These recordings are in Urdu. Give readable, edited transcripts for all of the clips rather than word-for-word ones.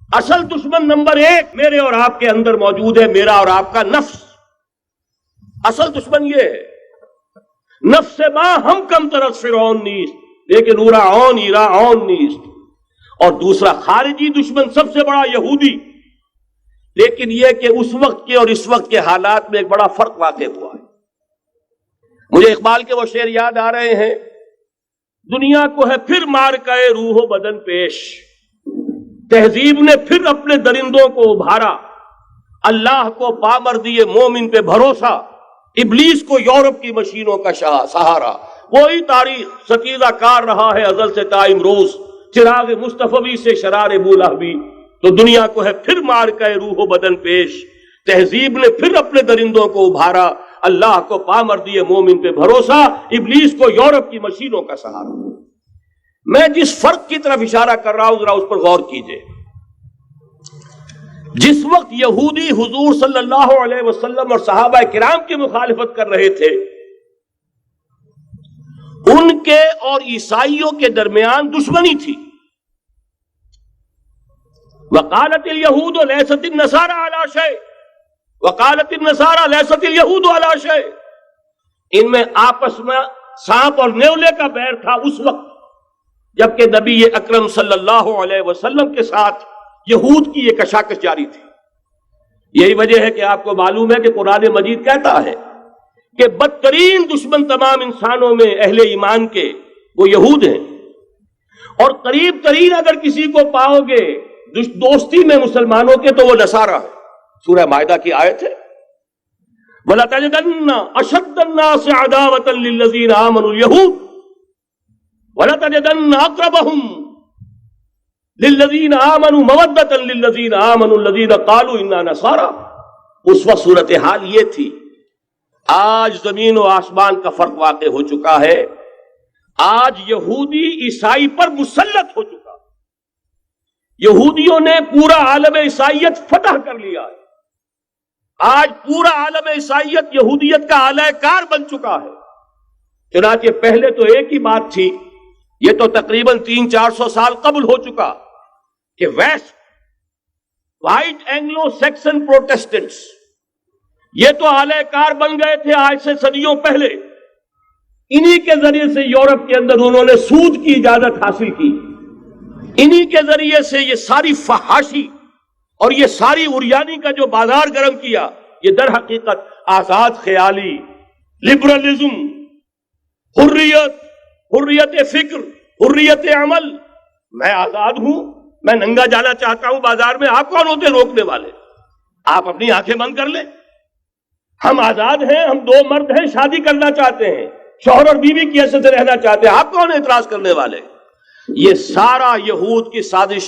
اصل دشمن نمبر 1 میرے اور آپ کے اندر موجود ہے، میرا اور آپ کا نفس. اصل دشمن یہ ہے، نفس ما ہم کم طرف فرعون نیست لیکن اورا اون ایرا اون نیست. اور دوسرا خارجی دشمن سب سے بڑا یہودی. لیکن یہ کہ اس وقت کے اور اس وقت کے حالات میں ایک بڑا فرق واقع ہوا ہے. مجھے اقبال کے وہ شعر یاد آ رہے ہیں، دنیا کو ہے پھر مار کے روح و بدن پیش، تہذیب نے پھر اپنے درندوں کو ابھارا، اللہ کو پامر دیے مومن پہ بھروسہ، ابلیس کو یورپ کی مشینوں کا سہارا. وہی تاریخ ستیزہ کار رہا ہے ازل سے تا امروز، چراغ مصطفی سے شرار بولہبی. تو دنیا کو ہے پھر مار کے روح و بدن پیش، تہذیب نے پھر اپنے درندوں کو ابھارا، اللہ کو پامر دیے مومن پہ بھروسہ، ابلیس کو یورپ کی مشینوں کا سہارا. میں جس فرق کی طرف اشارہ کر رہا ہوں ذرا اس پر غور کیجئے. جس وقت یہودی حضور صلی اللہ علیہ وسلم اور صحابہ کرام کی مخالفت کر رہے تھے، ان کے اور عیسائیوں کے درمیان دشمنی تھی. وقالت اليہود لیست النصارى علی شیء وقالت النصارى لیست اليہود علی شیء. ان میں آپس میں سانپ اور نیولے کا بیر تھا اس وقت، جبکہ نبی اکرم صلی اللہ علیہ وسلم کے ساتھ یہود کی یہ کشاکش جاری تھی. یہی وجہ ہے کہ آپ کو معلوم ہے کہ قرآن مجید کہتا ہے کہ بدترین دشمن تمام انسانوں میں اہل ایمان کے وہ یہود ہیں، اور قریب ترین اگر کسی کو پاؤ گے دوستی میں مسلمانوں کے تو وہ نصارہ ہے. سورہ مائدہ کی آیت ہے، وَلَتَجِدَنَّ أَشَدَّ النَّاسِ عَدَاوَةً لِلَّذِينَ آمَنُوا الْيَهُودَ وَلَتَجِدَنَّ أَقْرَبَهُمْ لِلَّذِينَ آمَنُوا مَوَدَّةً لِلَّذِينَ آمَنُوا الَّذِينَ قَالُوا إِنَّا نَصَارَى. اس وقت صورتحال یہ تھی. آج زمین و آسمان کا فرق واقع ہو چکا ہے. آج یہودی عیسائی پر مسلط ہو چکا. یہودیوں نے پورا عالم عیسائیت فتح کر لیا ہے. آج پورا عالم عیسائیت یہودیت کا اعلی کار بن چکا ہے. چنانچہ پہلے تو ایک ہی بات تھی، یہ تو تقریباً 300-400 سال قبل ہو چکا کہ west white Anglo Saxon Protestants یہ تو اعلی کار بن گئے تھے آج سے صدیوں پہلے. انہی کے ذریعے سے یورپ کے اندر انہوں نے سود کی اجازت حاصل کی. انہی کے ذریعے سے یہ ساری فحاشی اور یہ ساری اریانی کا جو بازار گرم کیا، یہ در حقیقت آزاد خیالی، لبرلزم، حریت فکر، حریت عمل. میں آزاد ہوں، میں ننگا جانا چاہتا ہوں بازار میں، آپ کون ہوتے روکنے والے؟ آپ اپنی آنکھیں بند کر لیں. ہم آزاد ہیں، ہم 2 مرد ہیں، شادی کرنا چاہتے ہیں، شوہر اور بیوی کی حیثیت سے رہنا چاہتے ہیں، آپ کون اعتراض کرنے والے؟ یہ سارا یہود کی سازش.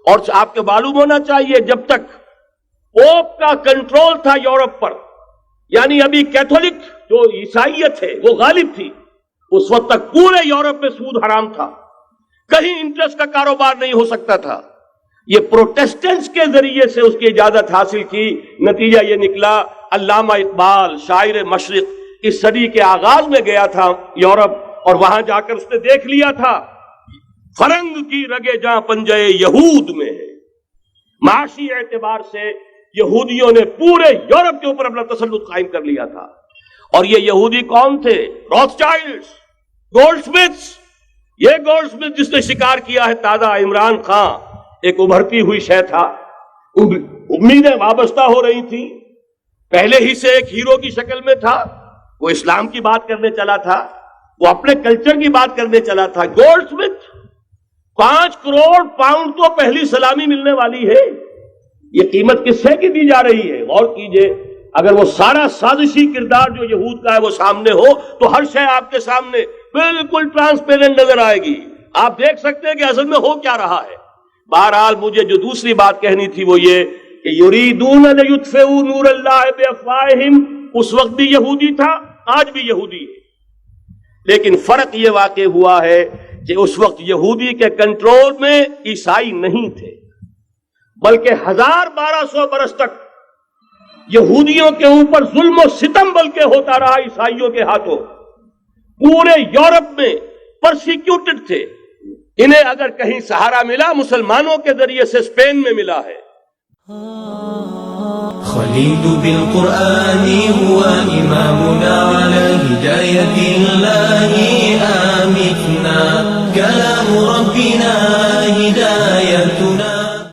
اور آپ کو معلوم ہونا چاہیے جب تک پوپ کا کنٹرول تھا یورپ پر، یعنی ابھی کیتھولک جو عیسائیت ہے وہ غالب تھی، اس وقت تک پورے یورپ میں سود حرام تھا، کہیں انٹرسٹ کا کاروبار نہیں ہو سکتا تھا. یہ پروٹیسٹنٹس کے ذریعے سے اس کی اجازت حاصل کی. نتیجہ یہ نکلا، علامہ اقبال شاعر مشرق اس صدی کے آغاز میں گیا تھا یورپ، اور وہاں جا کر اس نے دیکھ لیا تھا فرنگ کی رگے جاں پنجے یہود میں ہے. معاشی اعتبار سے یہودیوں نے پورے یورپ کے اوپر اپنا تسلط قائم کر لیا تھا. اور یہ یہودی کون تھے؟ روتھشائلڈز، گولڈ سمتھس. یہ گولڈ سمتھ جس نے شکار کیا ہے تازہ عمران خان، ایک ابھرتی ہوئی شے تھا. امیدیں وابستہ ہو رہی تھیں، پہلے ہی سے ایک ہیرو کی شکل میں تھا. وہ اسلام کی بات کرنے چلا تھا، وہ اپنے کلچر کی بات کرنے چلا تھا. گولڈ سمتھ 5 کروڑ پاؤنڈ تو پہلی سلامی ملنے والی ہے. یہ قیمت کس سے کی دی جا رہی ہے؟ غور کیجئے. اگر وہ سارا سازشی کردار جو یہود کا ہے وہ سامنے ہو تو ہر شے آپ کے سامنے بالکل ٹرانسپیرنٹ نظر آئے گی. آپ دیکھ سکتے ہیں کہ اصل میں ہو کیا رہا ہے. بہرحال مجھے جو دوسری بات کہنی تھی وہ یہ کہ یریدون ان یطفئوا نور اللہ بافواہہم، اس وقت بھی یہودی تھا، آج بھی یہودی ہے. لیکن فرق یہ واقع ہوا ہے کہ اس وقت یہودی کے کنٹرول میں عیسائی نہیں تھے، بلکہ 1200 برس تک یہودیوں کے اوپر ظلم و ستم بلکہ ہوتا رہا عیسائیوں کے ہاتھوں. پورے یورپ میں پرسیکیوٹڈ تھے، انہیں اگر کہیں سہارا ملا مسلمانوں کے ذریعے سے اسپین میں ملا ہے. خليل بالقرآن هو إمامنا على هداية الله